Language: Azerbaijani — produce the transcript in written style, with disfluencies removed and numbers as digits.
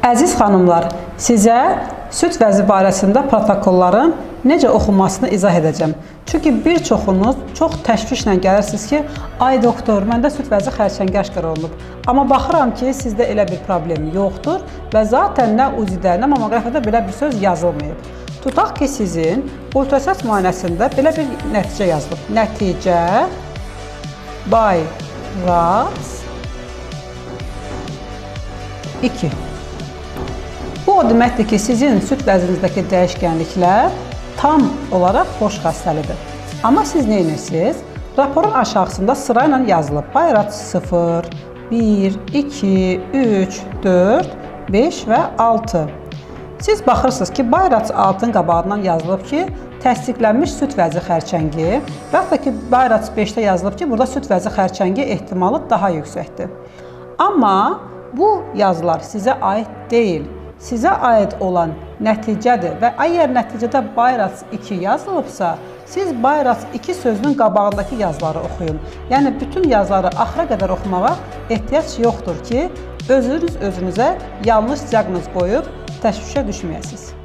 Əziz xanımlar, sizə süd vəzi barəsində protokolların necə oxunmasını izah edəcəm. Çünki bir çoxunuz çox təşvişlə gəlirsiniz ki, ay doktor, məndə süd vəzi xərçəngi aşkar olunub. Amma baxıram ki, sizdə elə bir problem yoxdur və zaten nə UZİ-də, nə mammoqrafiyada belə bir söz yazılmayıb. Tutaq ki, sizin ultrasəs müayinəsində belə bir nəticə yazılıb. Nəticə Bayrac 2. Bu o deməkdir ki, sizin süd vəzinizdəki dəyişkənliklər tam olaraq boş xəstəlidir. Amma siz nə edirsiniz? Raporun aşağısında sırayla yazılıb. Bayrac 0, 1, 2, 3, 4, 5 və 6. Siz baxırsınız ki, Bayrac 6-nın qabağından yazılıb ki, təsdiqlənmiş süd vəzi xərçəngi və yaxud da ki, Bayrac 5-də yazılıb ki, burada süd vəzi xərçəngi ehtimalı daha yüksəkdir. Amma bu yazılar sizə aid deyil. Sizə aid olan nəticədir və əgər nəticədə Bayrac 2 yazılıbsa, siz Bayrac 2 sözünün qabağındakı yazıları oxuyun. Yəni, bütün yazıları axıra qədər oxumağa ehtiyac yoxdur ki, özünüz özünüzə yanlış diaqnoz qoyub təşvişə düşməyəsiniz.